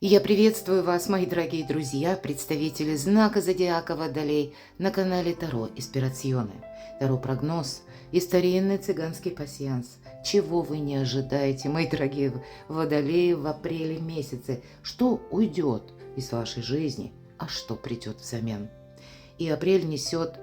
Я приветствую вас, мои дорогие друзья, представители знака Зодиака Водолей на канале Таро Инспирационе. Таро-прогноз и старинный цыганский пасьянс. Чего вы не ожидаете, мои дорогие Водолеи, в апреле месяце? Что уйдет из вашей жизни, а что придет взамен? И апрель несет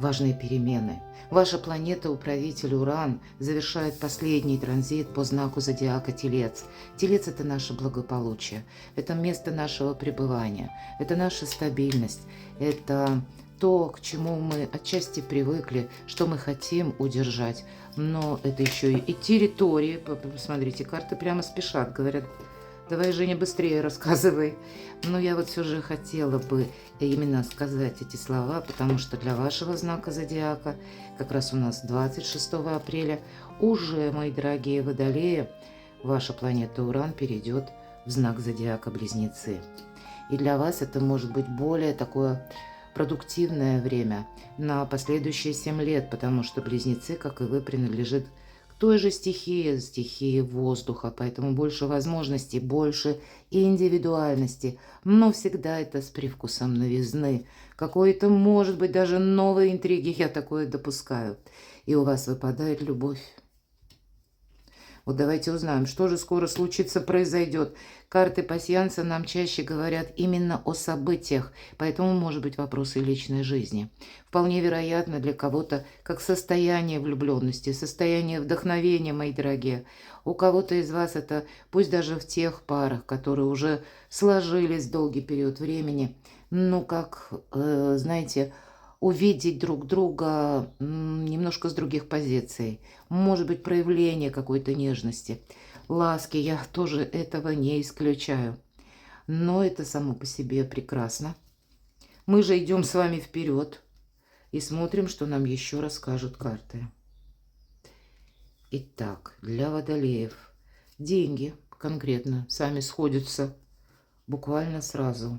важные перемены. Ваша планета-управитель Уран завершает последний транзит по знаку зодиака Телец. Телец – это наше благополучие, это место нашего пребывания, это наша стабильность, это то, к чему мы отчасти привыкли, что мы хотим удержать. Но это еще и территории. Посмотрите, карты прямо спешат, говорят: давай, Женя, быстрее рассказывай. Но я вот все же хотела бы именно сказать эти слова, потому что для вашего знака зодиака как раз у нас 26 апреля уже, мои дорогие Водолеи, ваша планета Уран перейдет в знак зодиака Близнецы. И для вас это может быть более такое продуктивное время на последующие 7 лет, потому что Близнецы, как и вы, принадлежит той же стихии воздуха, поэтому больше возможностей, больше индивидуальности, но всегда это с привкусом новизны, какой-то, может быть, даже новой интриги, я такое допускаю. И у вас выпадает любовь. Вот давайте узнаем, что же скоро случится, произойдет. Карты пасьянса нам чаще говорят именно о событиях, поэтому может быть вопросы личной жизни. Вполне вероятно для кого-то как состояние влюбленности, состояние вдохновения, мои дорогие. У кого-то из вас это, пусть даже в тех парах, которые уже сложились долгий период времени, ну как, знаете, увидеть друг друга немножко с других позиций. Может быть, проявление какой-то нежности, ласки. Я тоже этого не исключаю. Но это само по себе прекрасно. Мы же идем с вами вперед и смотрим, что нам еще расскажут карты. Итак, для водолеев деньги конкретно сами сходятся буквально сразу.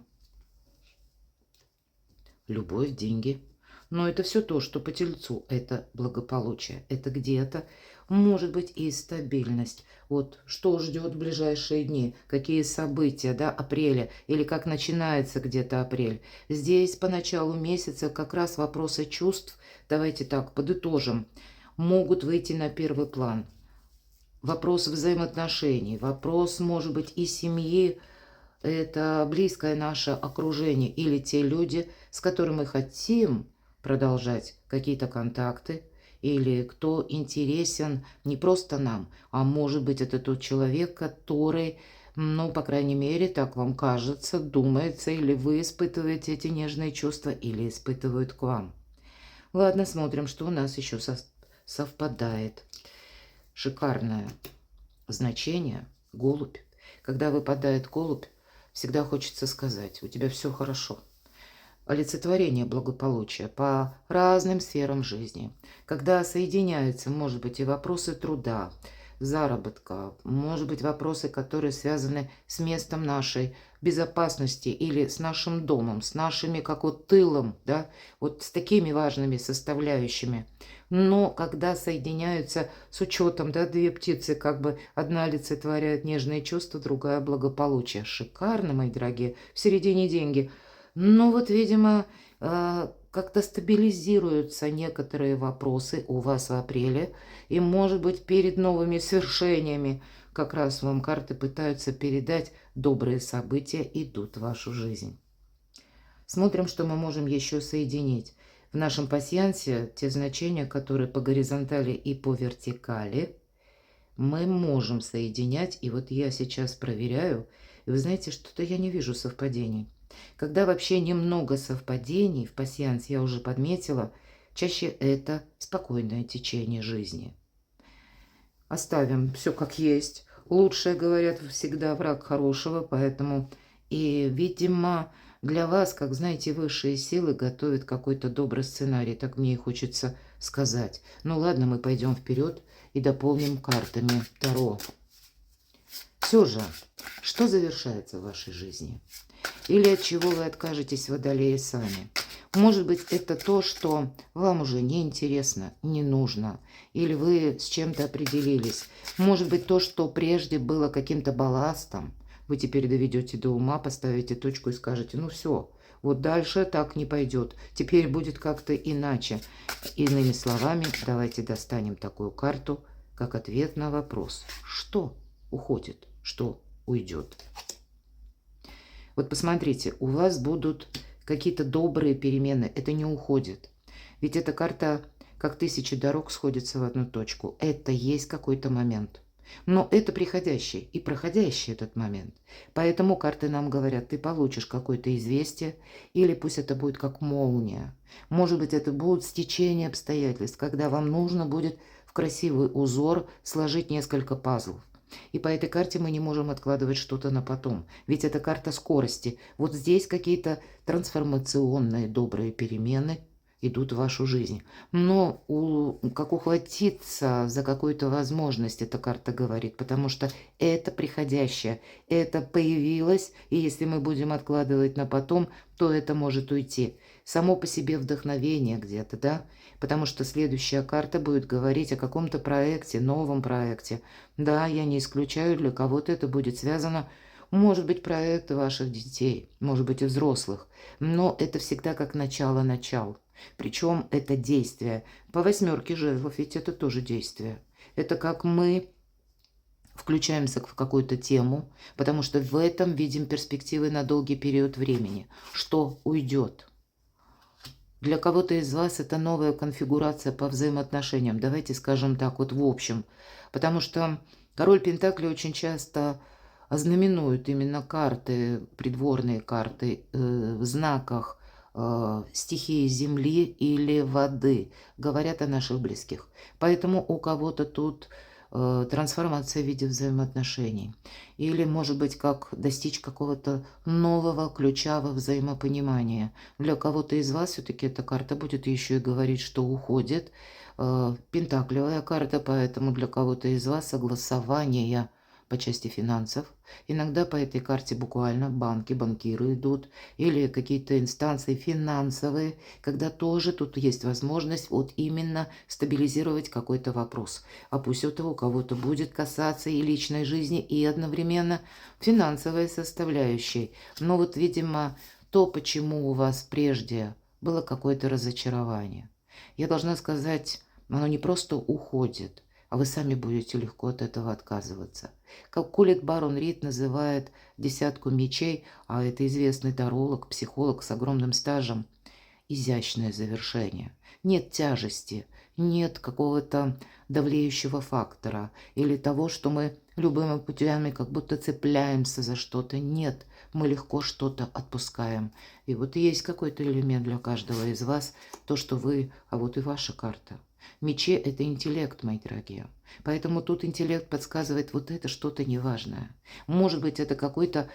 Любовь, деньги. Но это все то, что по Тельцу. Это благополучие. Это где-то может быть и стабильность. Вот что ждет в ближайшие дни. Какие события, да, апреля. Или как начинается где-то апрель. Здесь по началу месяца как раз вопросы чувств, давайте так подытожим, могут выйти на первый план. Вопрос взаимоотношений. Вопрос, может быть, и семьи. Это близкое наше окружение или те люди, с которыми мы хотим продолжать какие-то контакты, или кто интересен не просто нам, а может быть это тот человек, который, ну, по крайней мере, так вам кажется, думается, или вы испытываете эти нежные чувства, или испытывают к вам. Ладно, смотрим, что у нас еще совпадает. Шикарное значение – голубь. Когда выпадает голубь, всегда хочется сказать: у тебя все хорошо. Олицетворение благополучия по разным сферам жизни. Когда соединяются, может быть, и вопросы труда, заработка, может быть, вопросы, которые связаны с местом нашей безопасности или с нашим домом, с нашими, как вот, тылом, да, вот с такими важными составляющими. Но когда соединяются с учетом, да, две птицы, как бы одна олицетворяет нежные чувства, другая благополучие. Шикарно, мои дорогие. В середине деньги. Ну вот, видимо, как-то стабилизируются некоторые вопросы у вас в апреле. И, может быть, перед новыми свершениями как раз вам карты пытаются передать: добрые события идут в вашу жизнь. Смотрим, что мы можем еще соединить. В нашем пасьянсе те значения, которые по горизонтали и по вертикали, мы можем соединять. И вот я сейчас проверяю, и вы знаете, что-то я не вижу совпадений. Когда вообще немного совпадений в пасьянс, я уже подметила, чаще это спокойное течение жизни. Оставим все как есть. Лучшее, говорят, всегда враг хорошего, поэтому и, видимо, для вас, как знаете, высшие силы готовят какой-то добрый сценарий, так мне и хочется сказать. Ну ладно, мы пойдем вперед и дополним картами Таро. Все же, что завершается в вашей жизни? Или от чего вы откажетесь, водолеи, сами? Может быть, это то, что вам уже не интересно, не нужно. Или вы с чем-то определились. Может быть, то, что прежде было каким-то балластом, Вы теперь доведете до ума, поставите точку и скажете, ну все, вот дальше так не пойдет. Теперь будет как-то иначе. Иными словами, давайте достанем такую карту, как ответ на вопрос. Что уходит, что уйдет? Вот посмотрите, у вас будут какие-то добрые перемены. Это не уходит. Ведь эта карта, как 1000 дорог, сходится в одну точку. Это есть какой-то момент. Но это приходящий и проходящий этот момент. Поэтому карты нам говорят, ты получишь какое-то известие, или пусть это будет как молния. Может быть, это будет стечение обстоятельств, когда вам нужно будет в красивый узор сложить несколько пазлов. И по этой карте мы не можем откладывать что-то на потом. Ведь это карта скорости. Вот здесь какие-то трансформационные добрые перемены идут в вашу жизнь. Но как ухватиться за какую-то возможность, эта карта говорит, потому что это приходящее, это появилось, и если мы будем откладывать на потом, то это может уйти. Само по себе вдохновение где-то, да? Потому что следующая карта будет говорить о каком-то проекте, новом проекте. Да, я не исключаю, для кого-то это будет связано, может быть, проект ваших детей, может быть, и взрослых, но это всегда как начало-начал. Причем это действие. По 8 жезлов, ведь это тоже действие. Это как мы включаемся в какую-то тему, потому что в этом видим перспективы на долгий период времени. Что уйдет? Для кого-то из вас это новая конфигурация по взаимоотношениям. Давайте скажем так, вот в общем. Потому что король Пентаклей очень часто ознаменует именно карты, придворные карты в знаках стихии земли или воды. Говорят о наших близких. Поэтому у кого-то тут трансформация в виде взаимоотношений. Или, может быть, как достичь какого-то нового ключа во взаимопонимание. Для кого-то из вас все-таки эта карта будет еще и говорить, что уходит. Пентаклевая карта, поэтому для кого-то из вас согласование по части финансов. Иногда по этой карте буквально банки, банкиры идут, или какие-то инстанции финансовые, когда тоже тут есть возможность вот именно стабилизировать какой-то вопрос. А пусть это у кого-то будет касаться и личной жизни, и одновременно финансовой составляющей. Но вот, видимо, то, почему у вас прежде было какое-то разочарование. Я должна сказать, оно не просто уходит, а вы сами будете легко от этого отказываться. Как Колет Барон Рид называет десятку мечей, а это известный таролог, психолог с огромным стажем, изящное завершение. Нет тяжести, нет какого-то давлеющего фактора или того, что мы любыми путями как будто цепляемся за что-то. Нет, мы легко что-то отпускаем. И вот есть какой-то элемент для каждого из вас, то, что вы, а вот и ваша карта. Мечи – это интеллект, мои дорогие. Поэтому тут интеллект подсказывает, вот это что-то неважное. Может быть, это какой-то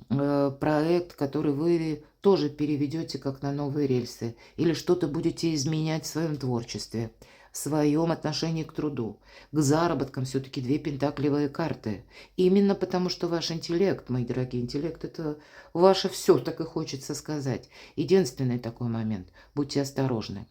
проект, который вы тоже переведете как на новые рельсы. Или что-то будете изменять в своем творчестве, в своем отношении к труду. К заработкам все-таки 2 пентаклевые карты. Именно потому, что ваш интеллект, мои дорогие, интеллект – это ваше все, так и хочется сказать. Единственный такой момент – будьте осторожны.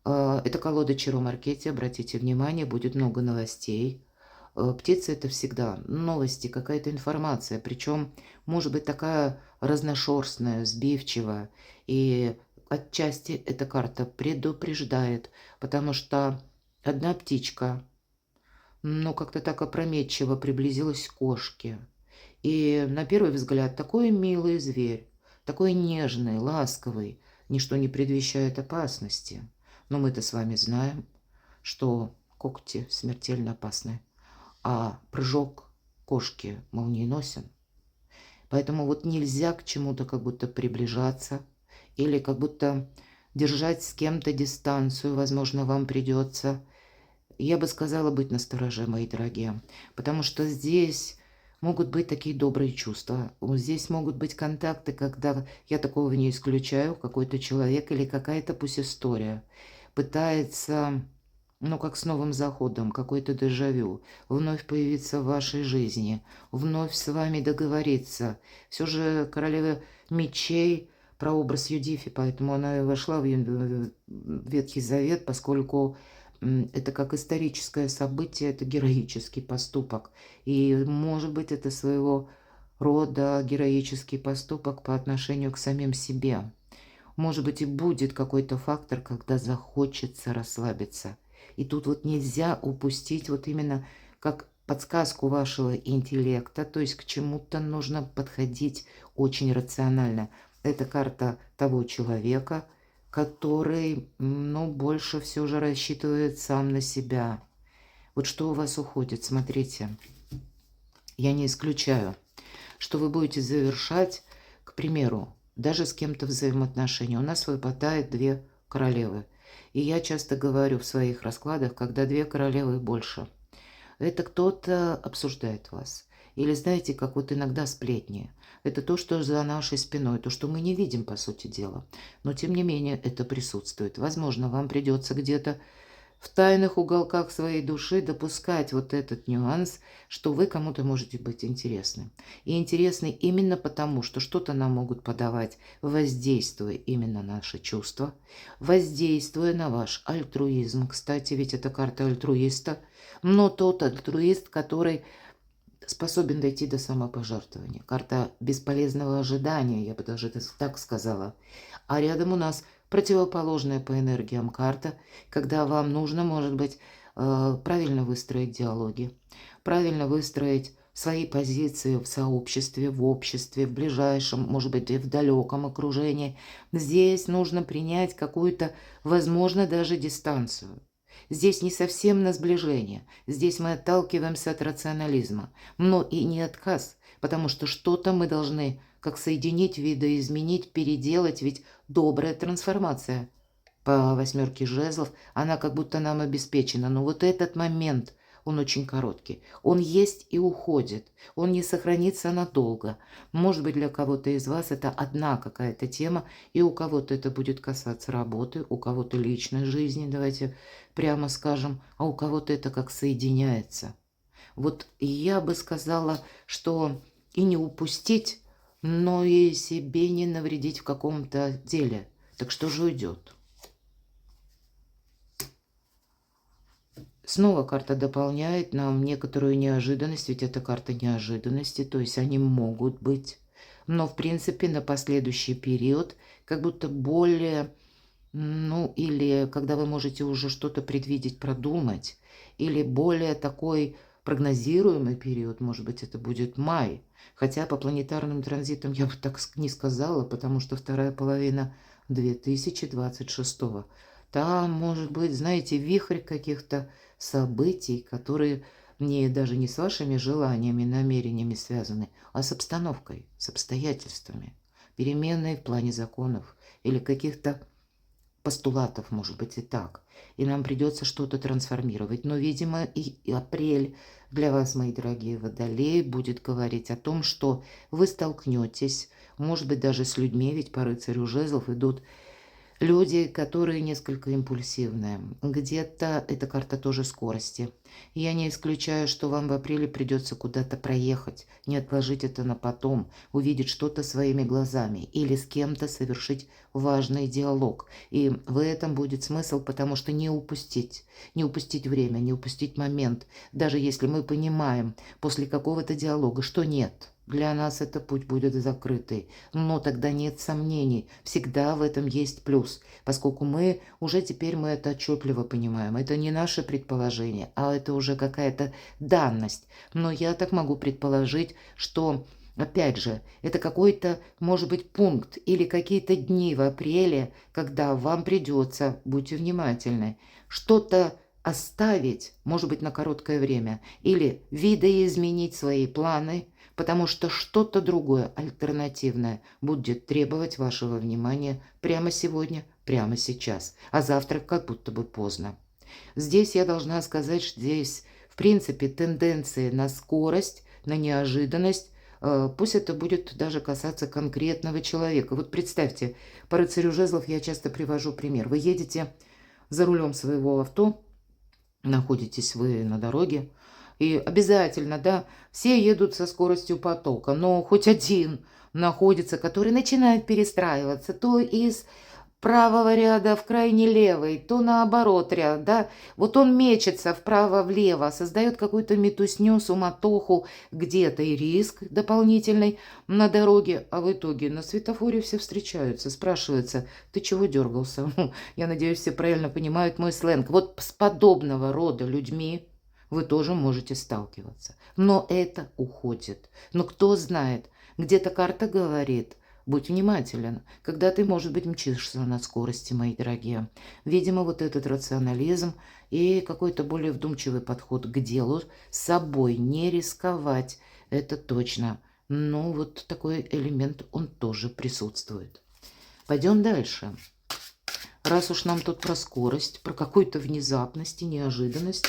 Это колода Чиро Маркетти, обратите внимание, будет много новостей. Птица – это всегда новости, какая-то информация, причем может быть такая разношерстная, сбивчивая. И отчасти эта карта предупреждает, потому что одна птичка, ну, как-то так опрометчиво приблизилась к кошке. И на первый взгляд такой милый зверь, такой нежный, ласковый, ничто не предвещает опасности. Но мы-то с вами знаем, что когти смертельно опасны, а прыжок кошки молниеносен. Поэтому вот нельзя к чему-то как будто приближаться или как будто держать с кем-то дистанцию, возможно, вам придется. Я бы сказала быть настороже, мои дорогие, потому что здесь могут быть такие добрые чувства. Здесь могут быть контакты, когда, я такого не исключаю, какой-то человек или какая-то пусть история пытается, ну, как с новым заходом, какой-то дежавю, вновь появиться в вашей жизни, вновь с вами договориться. Все же королева мечей, прообраз Юдифи, поэтому она и вошла в Ветхий Завет, поскольку это как историческое событие, это героический поступок. И, может быть, это своего рода героический поступок по отношению к самим себе. Может быть, и будет какой-то фактор, когда захочется расслабиться. И тут вот нельзя упустить вот именно как подсказку вашего интеллекта, то есть к чему-то нужно подходить очень рационально. Это карта того человека, который, ну, больше все же рассчитывает сам на себя. Вот что у вас уходит, смотрите. Я не исключаю, что вы будете завершать, к примеру, даже с кем-то взаимоотношения. У нас выпадает 2 королевы. И я часто говорю в своих раскладах, когда 2 королевы и больше. Это кто-то обсуждает вас. Или знаете, как вот иногда сплетни. Это то, что за нашей спиной, то, что мы не видим, по сути дела. Но тем не менее это присутствует. Возможно, вам придется где-то в тайных уголках своей души допускать вот этот нюанс, что вы кому-то можете быть интересны. И интересны именно потому, что что-то нам могут подавать, воздействуя именно на наши чувства, воздействуя на ваш альтруизм. Кстати, ведь это карта альтруиста, но тот альтруист, который способен дойти до самопожертвования. Карта бесполезного ожидания, я бы даже так сказала. А рядом у нас противоположная по энергиям карта, когда вам нужно, может быть, правильно выстроить диалоги, правильно выстроить свои позиции в сообществе, в обществе, в ближайшем, может быть, и в далеком окружении. Здесь нужно принять какую-то, возможно, даже дистанцию. Здесь не совсем на сближение, здесь мы отталкиваемся от рационализма, но и не отказ, потому что что-то мы должны как соединить, видоизменить, переделать, ведь добрая трансформация по 8 жезлов, она как будто нам обеспечена, но вот этот момент, он очень короткий, он есть и уходит, он не сохранится надолго. Может быть, для кого-то из вас это одна какая-то тема, и у кого-то это будет касаться работы, у кого-то личной жизни, давайте прямо скажем, а у кого-то это как соединяется. Вот я бы сказала, что и не упустить, но и себе не навредить в каком-то деле. Так что же уйдет? Снова карта дополняет нам некоторую неожиданность, ведь это карта неожиданности, то есть они могут быть. Но, в принципе, на последующий период как будто более, ну, или когда вы можете уже что-то предвидеть, продумать, или более такой прогнозируемый период, может быть, это будет май. Хотя по планетарным транзитам я бы так не сказала, потому что вторая половина 2026. Там может быть, знаете, вихрь каких-то событий, которые даже не с вашими желаниями, намерениями связаны, а с обстановкой, с обстоятельствами. Переменные в плане законов или каких-то постулатов, может быть, и так. И нам придется что-то трансформировать. Но, видимо, и апрель для вас, мои дорогие водолеи, будет говорить о том, что вы столкнетесь, может быть, даже с людьми, ведь по рыцарю жезлов идут люди, которые несколько импульсивные. Где-то эта карта тоже скорости. Я не исключаю, что вам в апреле придется куда-то проехать, не отложить это на потом, увидеть что-то своими глазами или с кем-то совершить важный диалог. И в этом будет смысл, потому что не упустить время, не упустить момент, даже если мы понимаем после какого-то диалога, что нет. Для нас этот путь будет закрытый, но тогда нет сомнений, всегда в этом есть плюс, поскольку мы это отчетливо понимаем, это не наше предположение, а это уже какая-то данность, но я так могу предположить, что, опять же, это какой-то, может быть, пункт или какие-то дни в апреле, когда вам придется, будьте внимательны, что-то оставить, может быть, на короткое время, или видоизменить свои планы, потому что что-то другое, альтернативное, будет требовать вашего внимания прямо сегодня, прямо сейчас, а завтра как будто бы поздно. Здесь я должна сказать, что здесь, в принципе, тенденции на скорость, на неожиданность, пусть это будет даже касаться конкретного человека. Вот представьте, по рыцарю жезлов я часто привожу пример. Вы едете за рулем своего авто, находитесь вы на дороге, и обязательно, да, все едут со скоростью потока, но хоть один находится, который начинает перестраиваться то из правого ряда в крайне левый, то наоборот ряд, да. Вот он мечется вправо-влево, создает какую-то метусню, суматоху, где-то и риск дополнительный на дороге, а в итоге на светофоре все встречаются, спрашивается, ты чего дергался? Я надеюсь, все правильно понимают мой сленг. Вот с подобного рода людьми вы тоже можете сталкиваться. Но это уходит. Но кто знает, где-то карта говорит, будь внимателен, когда ты, может быть, мчишься на скорости, мои дорогие. Видимо, вот этот рационализм и какой-то более вдумчивый подход к делу, с собой не рисковать, это точно. Но вот такой элемент, он тоже присутствует. Пойдем дальше. Раз уж нам тут про скорость, про какую-то внезапность и неожиданность,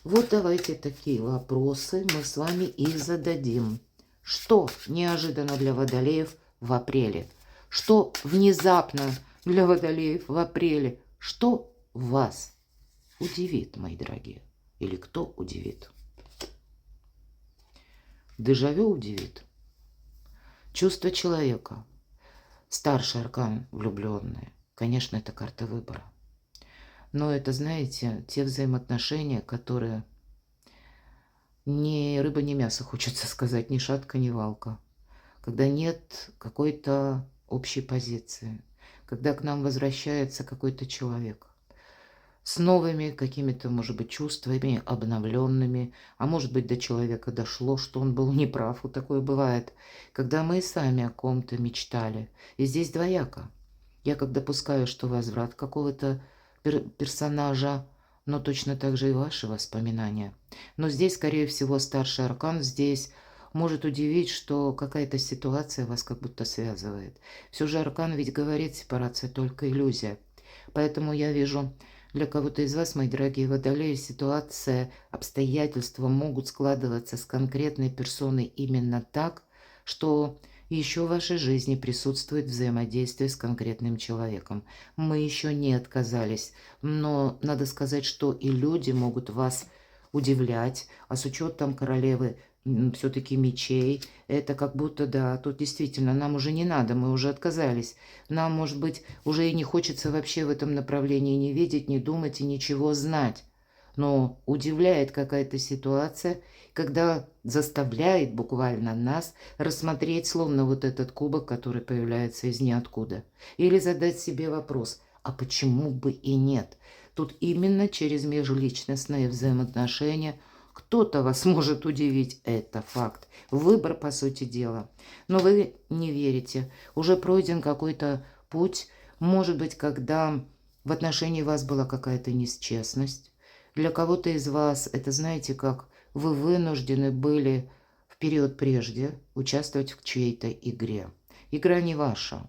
вот давайте такие вопросы мы с вами и зададим. Что неожиданно для водолеев в апреле? Что внезапно для водолеев в апреле? Что вас удивит, мои дорогие? Или кто удивит? Дежавю удивит. Чувство человека. Старший аркан влюбленные. Конечно, это карта выбора. Но это, знаете, те взаимоотношения, которые ни рыба, ни мясо, хочется сказать, ни шатка, ни валка. Когда нет какой-то общей позиции. Когда к нам возвращается какой-то человек с новыми какими-то, может быть, чувствами, обновленными, а может быть, до человека дошло, что он был неправ, вот такое бывает, когда мы сами о ком-то мечтали. И здесь двояко. Я как допускаю, что возврат какого-то персонажа, но точно так же и ваши воспоминания. Но здесь, скорее всего, старший аркан здесь может удивить, что какая-то ситуация вас как будто связывает. Все же аркан ведь говорит, сепарация только иллюзия. Поэтому я вижу, для кого-то из вас, мои дорогие водолеи, ситуация, обстоятельства могут складываться с конкретной персоной именно так, что еще в вашей жизни присутствует взаимодействие с конкретным человеком. Мы еще не отказались, но надо сказать, что и люди могут вас удивлять, а с учетом королевы все-таки мечей, это как будто, да, тут действительно нам уже не надо, мы уже отказались. Нам, может быть, уже и не хочется вообще в этом направлении не видеть, не думать и ничего знать. Но удивляет какая-то ситуация, когда заставляет буквально нас рассмотреть словно вот этот кубок, который появляется из ниоткуда. Или задать себе вопрос, а почему бы и нет? Тут именно через межличностные взаимоотношения кто-то вас может удивить, это факт. Выбор, по сути дела. Но вы не верите. Уже пройден какой-то путь, может быть, когда в отношении вас была какая-то нечестность. Для кого-то из вас это, знаете, как вы вынуждены были в период прежде участвовать в чьей-то игре. Игра не ваша.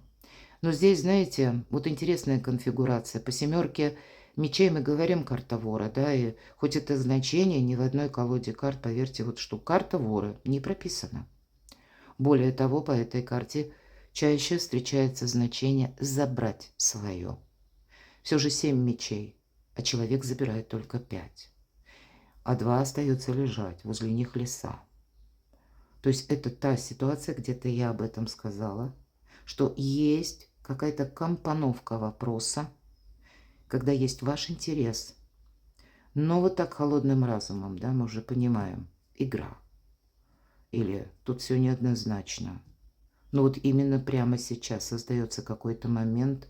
Но здесь, знаете, вот интересная конфигурация. По семерке мечей мы говорим карта вора, да, и хоть это значение ни в одной колоде карт, поверьте, вот что карта вора не прописана. Более того, по этой карте чаще встречается значение «забрать свое». Все же 7 мечей, а человек забирает только 5. А 2 остаются лежать, возле них леса. То есть это та ситуация, где-то я об этом сказала, что есть какая-то компоновка вопроса, когда есть ваш интерес. Но вот так холодным разумом, да, мы уже понимаем, игра. Или тут все неоднозначно. Но вот именно прямо сейчас создается какой-то момент,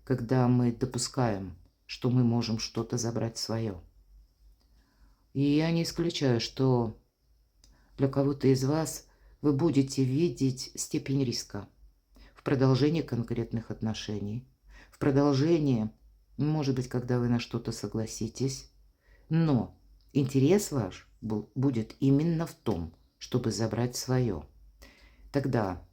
когда мы допускаем, что мы можем что-то забрать свое. И я не исключаю, что для кого-то из вас вы будете видеть степень риска в продолжении конкретных отношений, в продолжении, может быть, когда вы на что-то согласитесь, но интерес ваш будет именно в том, чтобы забрать свое. Тогда,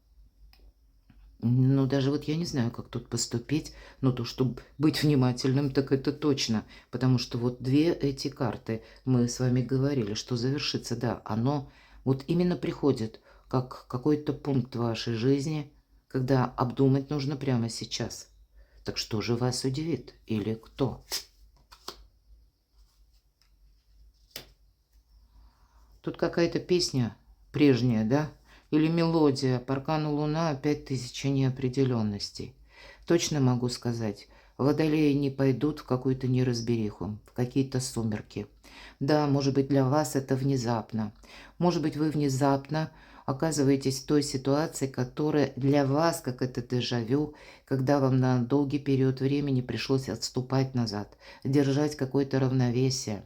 ну, даже вот я не знаю, как тут поступить, но то, чтобы быть внимательным, так это точно, потому что вот две эти карты, мы с вами говорили, что завершится, да, оно вот именно приходит как какой-то пункт в вашей жизни, когда обдумать нужно прямо сейчас. Так что же вас удивит или кто? Тут какая-то песня прежняя, да? Или мелодия по аркану Луна, опять тысяча неопределенностей. точно могу сказать, водолеи не пойдут в какую-то неразбериху, в какие-то сумерки. Да, может быть, для вас это внезапно. Может быть, вы внезапно оказываетесь в той ситуации, которая для вас, как это дежавю, когда вам на долгий период времени пришлось отступать назад, держать какое-то равновесие.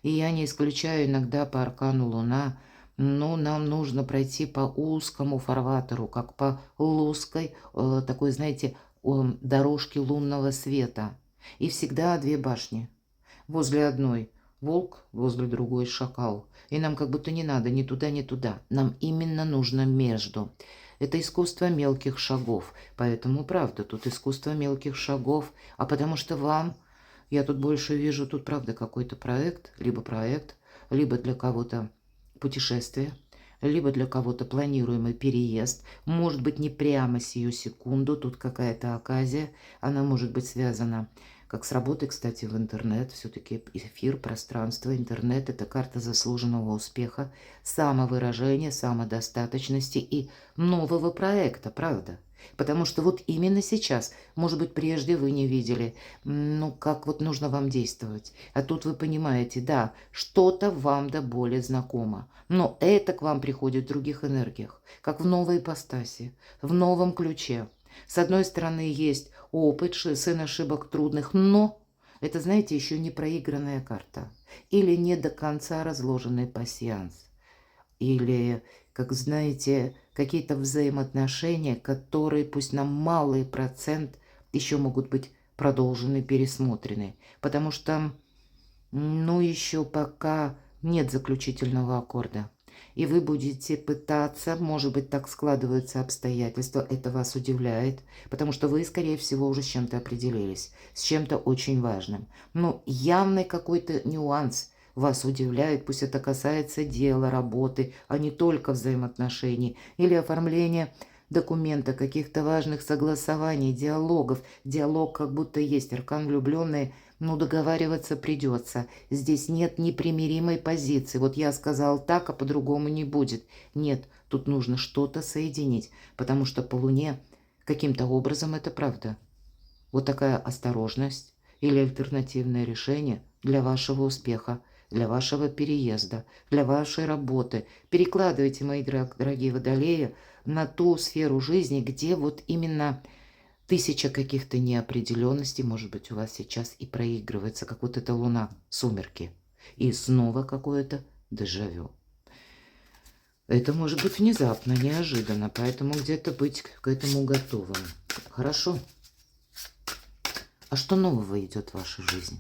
И я не исключаю иногда по аркану Луна, но нам нужно пройти по узкому фарватеру, как по узкой, такой, знаете, дорожке лунного света. И всегда две башни. Возле одной волк, возле другой шакал. И нам как будто не надо ни туда, ни туда. Нам именно нужно между. Это искусство мелких шагов. Поэтому, правда, тут искусство мелких шагов. А потому что вам, я тут больше вижу, тут, правда, какой-то проект, либо для кого-то путешествие, либо для кого-то планируемый переезд. Может быть, не прямо сию секунду, тут какая-то оказия. Она может быть связана как с работой, кстати, в интернет. Все-таки эфир, пространство, интернет – это карта заслуженного успеха, самовыражения, самодостаточности и нового проекта, правда? Потому что вот именно сейчас, может быть, прежде вы не видели, ну, как вот нужно вам действовать. А тут вы понимаете, да, что-то вам до боли знакомо. Но это к вам приходит в других энергиях, как в новой ипостаси, в новом ключе. С одной стороны, есть опыт, сын ошибок трудных, но это, знаете, еще не проигранная карта. Или не до конца разложенный пасьянс. Или, как знаете, какие-то взаимоотношения, которые, пусть на малый процент, еще могут быть продолжены, пересмотрены. Потому что, ну, еще пока нет заключительного аккорда. И вы будете пытаться, может быть, так складываются обстоятельства, это вас удивляет, потому что вы, скорее всего, уже с чем-то определились, с чем-то очень важным. Но явный какой-то нюанс вас удивляет, пусть это касается дела, работы, а не только взаимоотношений или оформления документа, каких-то важных согласований, диалогов. Диалог как будто есть, аркан влюбленные, но договариваться придется. Здесь нет непримиримой позиции. Вот я сказал так, а по-другому не будет. Нет, тут нужно что-то соединить, потому что по Луне каким-то образом это правда. Вот такая осторожность или альтернативное решение для вашего успеха, для вашего переезда, для вашей работы. Перекладывайте, мои дорогие водолеи, на ту сферу жизни, где вот именно тысяча каких-то неопределенностей, может быть, у вас сейчас и проигрывается, как вот эта луна, сумерки. И снова какое-то дежавю. Это может быть внезапно, неожиданно, поэтому где-то быть к этому готовым. Хорошо. А что нового идет в вашу жизнь?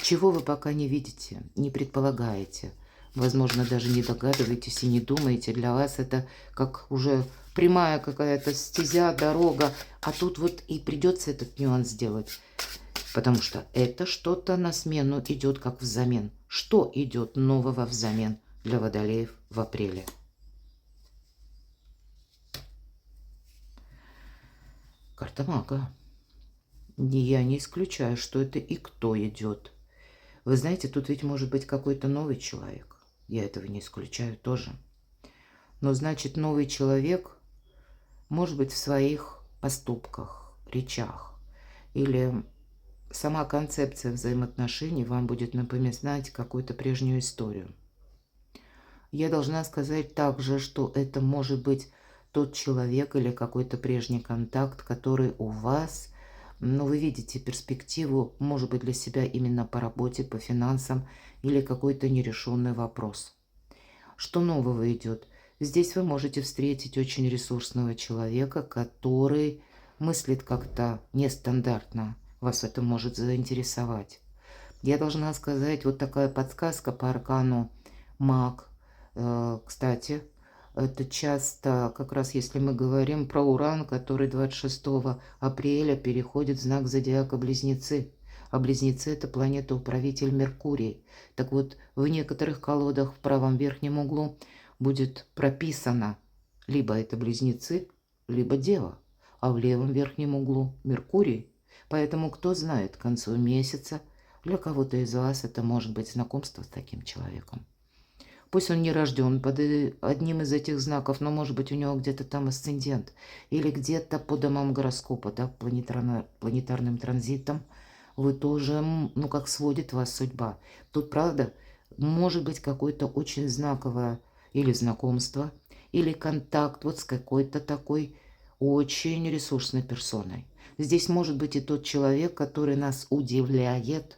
Чего вы пока не видите, не предполагаете? Возможно, даже не догадываетесь и не думаете. Для вас это как уже прямая какая-то стезя, дорога. А тут вот и придется этот нюанс сделать. Потому что это что-то на смену идет как взамен. Что идет нового взамен для водолеев в апреле? Карта мага. Я не исключаю, что это и кто идет. Вы знаете, тут ведь может быть какой-то новый человек. Я этого не исключаю тоже. Но значит, новый человек может быть в своих поступках, речах. Или сама концепция взаимоотношений вам будет напоминать какую-то прежнюю историю. Я должна сказать также, что это может быть тот человек или какой-то прежний контакт, который у вас, но вы видите перспективу, может быть, для себя именно по работе, по финансам или какой-то нерешенный вопрос. Что нового идет? Здесь вы можете встретить очень ресурсного человека, который мыслит как-то нестандартно. Вас это может заинтересовать. Я должна сказать, вот такая подсказка по аркану маг. Кстати, это часто, как раз если мы говорим про Уран, который 26 апреля переходит в знак зодиака Близнецы. А Близнецы – это планета-управитель Меркурий. Так вот, в некоторых колодах в правом верхнем углу будет прописано либо это Близнецы, либо Дева, а в левом верхнем углу Меркурий. Поэтому, кто знает, к концу месяца для кого-то из вас это может быть знакомство с таким человеком. Пусть он не рожден под одним из этих знаков, но может быть у него где-то там асцендент или где-то по домам гороскопа, да, планетарным транзитом. Вы тоже, ну как сводит вас судьба. Тут, правда, может быть какое-то очень знаковое или знакомство, или контакт вот с какой-то такой очень ресурсной персоной. Здесь может быть и тот человек, который нас удивляет,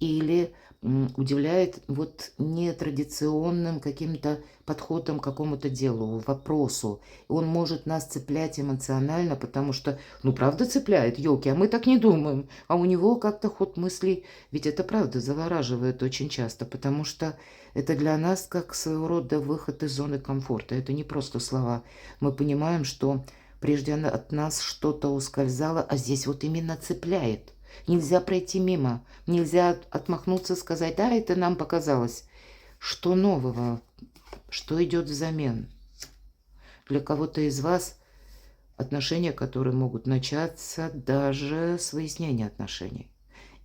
или удивляет вот нетрадиционным каким-то подходом к какому-то делу, вопросу. Он может нас цеплять эмоционально, потому что, ну, правда цепляет, елки, а мы так не думаем. А у него как-то ход мыслей, ведь это правда завораживает очень часто, потому что это для нас как своего рода выход из зоны комфорта. Это не просто слова. Мы понимаем, что прежде от нас что-то ускользало, а здесь вот именно цепляет. Нельзя пройти мимо, нельзя отмахнуться, сказать, да, это нам показалось. Что нового? Что идет взамен? Для кого-то из вас отношения, которые могут начаться даже с выяснения отношений.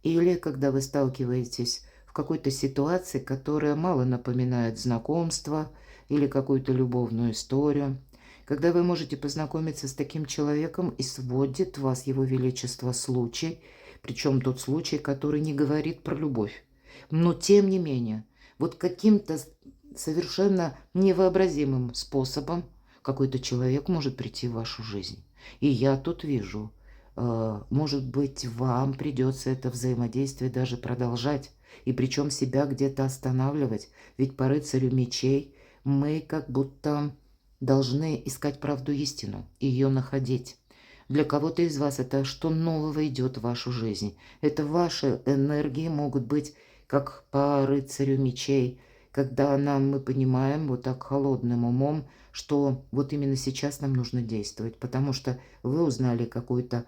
Или когда вы сталкиваетесь в какой-то ситуации, которая мало напоминает знакомство или какую-то любовную историю. Когда вы можете познакомиться с таким человеком и сводит вас его величество случай, причем тот случай, который не говорит про любовь. Но тем не менее, вот каким-то совершенно невообразимым способом какой-то человек может прийти в вашу жизнь. И я тут вижу, может быть, вам придется это взаимодействие даже продолжать, и причем себя где-то останавливать. Ведь по рыцарю мечей мы как будто должны искать правду истину и ее находить. Для кого-то из вас это что нового идет в вашу жизнь. Это ваши энергии могут быть как по рыцарю мечей, когда мы понимаем вот так холодным умом, что вот именно сейчас нам нужно действовать, потому что вы узнали какую-то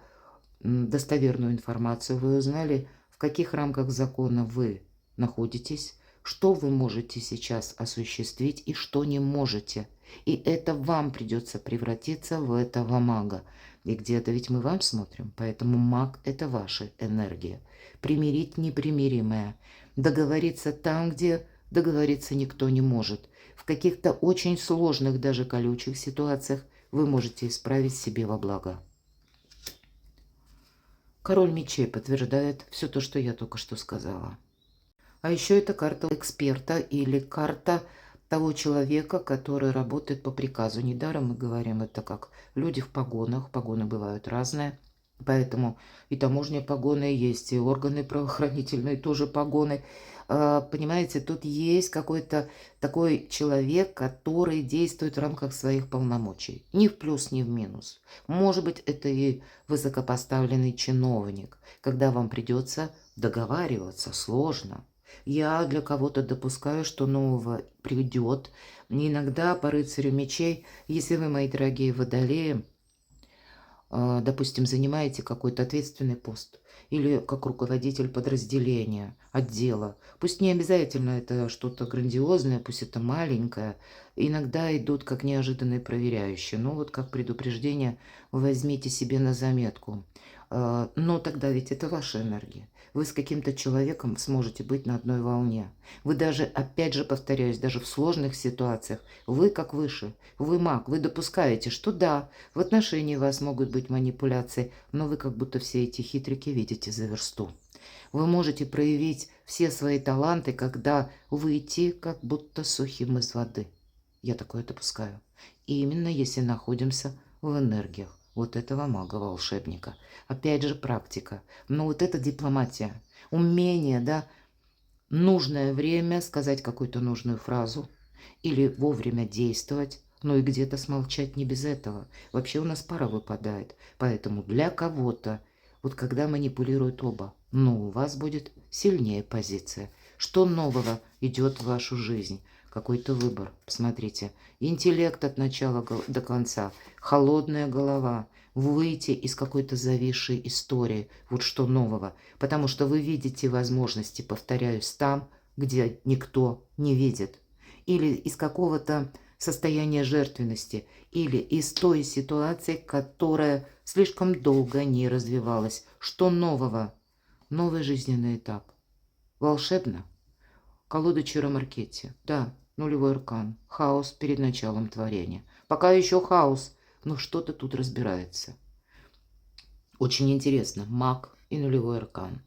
достоверную информацию, вы узнали, в каких рамках закона вы находитесь, что вы можете сейчас осуществить и что не можете. И это вам придется превратиться в этого мага. И где-то ведь мы вам смотрим, поэтому маг – это ваша энергия. Примирить непримиримое, договориться там, где договориться никто не может. В каких-то очень сложных, даже колючих ситуациях вы можете исправить себе во благо. Король мечей подтверждает все то, что я только что сказала. А еще это карта эксперта или карта того человека, который работает по приказу. Недаром мы говорим это как люди в погонах. Погоны бывают разные. Поэтому и таможня погоны есть, и органы правоохранительные тоже погоны. Понимаете, тут есть какой-то такой человек, который действует в рамках своих полномочий. Ни в плюс, ни в минус. Может быть, это и высокопоставленный чиновник, когда вам придется договариваться сложно. Я для кого-то допускаю, что нового придет. Иногда по рыцарю мечей, если вы, мои дорогие водолеи, допустим, занимаете какой-то ответственный пост или как руководитель подразделения, отдела. Пусть не обязательно это что-то грандиозное, пусть это маленькое. Иногда идут как неожиданные проверяющие. Но вот как предупреждение возьмите себе на заметку. Но тогда ведь это ваша энергия. Вы с каким-то человеком сможете быть на одной волне. Вы даже, опять же повторяюсь, даже в сложных ситуациях, вы как выше, вы маг, вы допускаете, что да, в отношении вас могут быть манипуляции, но вы как будто все эти хитрики видите за версту. Вы можете проявить все свои таланты, когда выйти как будто сухим из воды. Я такое допускаю. И именно если находимся в энергиях вот этого мага-волшебника. Опять же практика. Но вот это дипломатия. Умение, да, нужное время сказать какую-то нужную фразу или вовремя действовать. Ну и где-то смолчать не без этого. Вообще у нас пара выпадает. Поэтому для кого-то, вот когда манипулируют оба, ну у вас будет сильнее позиция. Что нового идет в вашу жизнь? Какой-то выбор. Посмотрите. Интеллект от начала до конца. Холодная голова. Выйти из какой-то зависшей истории. Вот что нового. Потому что вы видите возможности, повторяюсь, там, где никто не видит. Или из какого-то состояния жертвенности. Или из той ситуации, которая слишком долго не развивалась. Что нового? Новый жизненный этап. Волшебно? Колода Чиромаркетти. Да, нулевой аркан. Хаос перед началом творения. Пока еще хаос, но что-то тут разбирается. Очень интересно. Маг и нулевой аркан.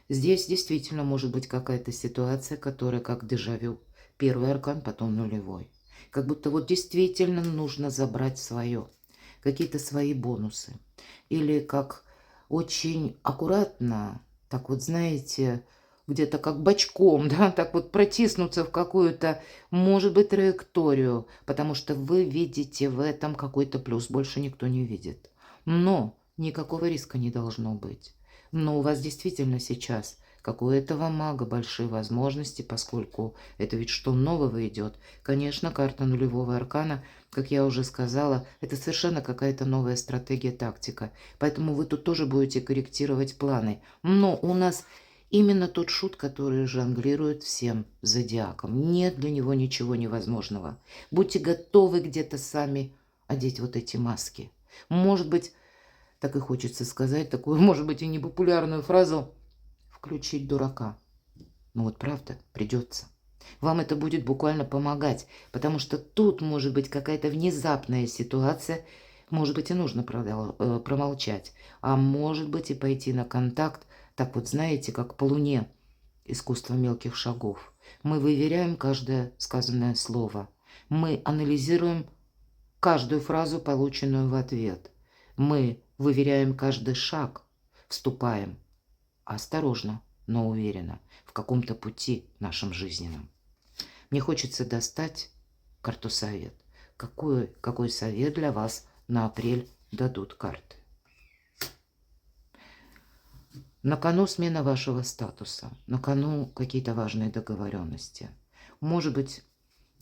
Здесь действительно может быть какая-то ситуация, которая как дежавю. Первый аркан, потом нулевой. Как будто вот действительно нужно забрать свое. Какие-то свои бонусы. Или как очень аккуратно, так вот знаете, где-то как бочком, да, так вот протиснуться в какую-то, может быть, траекторию, потому что вы видите в этом какой-то плюс, больше никто не видит. Но никакого риска не должно быть. Но у вас действительно сейчас, как у этого мага, большие возможности, поскольку это ведь что нового идет. Конечно, карта нулевого аркана, как я уже сказала, это совершенно какая-то новая стратегия, тактика. Поэтому вы тут тоже будете корректировать планы. Но у нас именно тот шут, который жонглирует всем зодиаком. Нет для него ничего невозможного. Будьте готовы где-то сами одеть вот эти маски. Может быть, так и хочется сказать такую, может быть, и непопулярную фразу «включить дурака». Ну вот правда, придется. Вам это будет буквально помогать, потому что тут может быть какая-то внезапная ситуация, может быть и нужно промолчать, а может быть и пойти на контакт, так вот знаете, как по луне, искусство мелких шагов. Мы выверяем каждое сказанное слово, мы анализируем каждую фразу, полученную в ответ, мы выверяем каждый шаг, вступаем осторожно, но уверенно в каком-то пути нашем жизненном. Мне хочется достать карту совет. Какой совет для вас на апрель дадут карты? На кону смена вашего статуса, на кону какие-то важные договоренности. Может быть,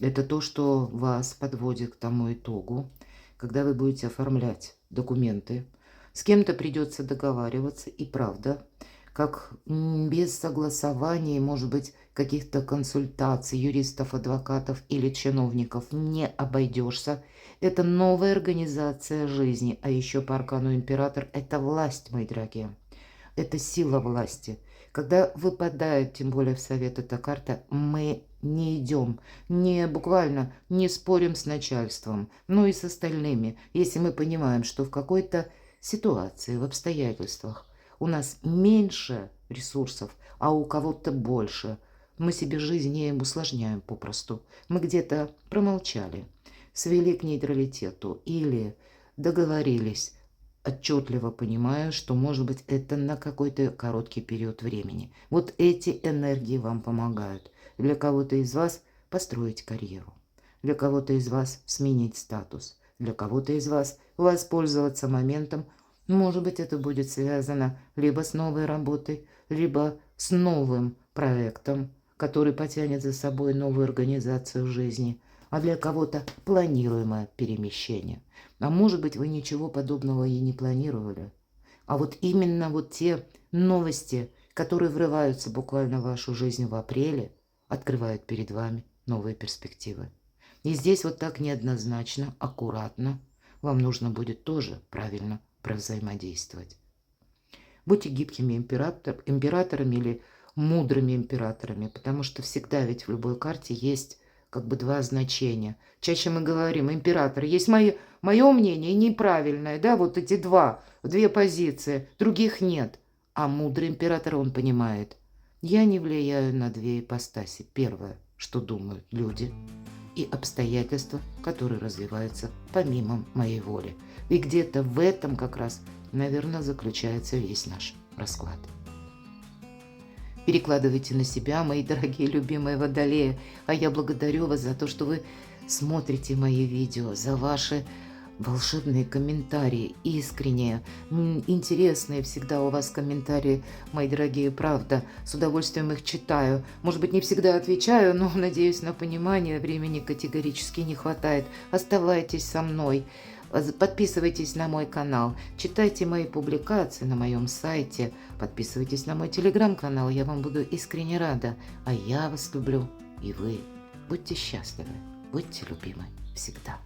это то, что вас подводит к тому итогу, когда вы будете оформлять документы. С кем-то придется договариваться, и правда, как без согласования, может быть, каких-то консультаций юристов, адвокатов или чиновников не обойдешься. Это новая организация жизни, а еще по аркану император – это власть, мои дорогие. Это сила власти. Когда выпадает, тем более в совет эта карта, мы не идем, не буквально не спорим с начальством, но и с остальными, если мы понимаем, что в какой-то ситуации, в обстоятельствах у нас меньше ресурсов, а у кого-то больше. Мы себе жизнь не усложняем попросту. Мы где-то промолчали, свели к нейтралитету или договорились, отчетливо понимая, что, может быть, это на какой-то короткий период времени. Вот эти энергии вам помогают. Для кого-то из вас построить карьеру, для кого-то из вас сменить статус, для кого-то из вас воспользоваться моментом. Может быть, это будет связано либо с новой работой, либо с новым проектом, который потянет за собой новую организацию жизни, а для кого-то планируемое перемещение. А может быть, вы ничего подобного и не планировали. А вот именно вот те новости, которые врываются буквально в вашу жизнь в апреле, открывают перед вами новые перспективы. И здесь вот так неоднозначно, аккуратно вам нужно будет тоже правильно взаимодействовать. Будьте гибкими императорами или мудрыми императорами, потому что всегда ведь в любой карте есть как бы два значения. Чаще мы говорим, император, есть мое мнение неправильное, да, вот эти две позиции, других нет. А мудрый император, он понимает, я не влияю на две ипостаси. Первое, что думают люди, и обстоятельства, которые развиваются помимо моей воли. И где-то в этом как раз, наверное, заключается весь наш расклад. Перекладывайте на себя, мои дорогие любимые водолеи. А я благодарю вас за то, что вы смотрите мои видео, за ваши волшебные комментарии, искренние, интересные всегда у вас комментарии, мои дорогие, правда. С удовольствием их читаю. Может быть, не всегда отвечаю, но надеюсь на понимание. Времени категорически не хватает. Оставайтесь со мной. Подписывайтесь на мой канал, читайте мои публикации на моем сайте, подписывайтесь на мой телеграм-канал, я вам буду искренне рада. А я вас люблю, и вы. Будьте счастливы, будьте любимы всегда.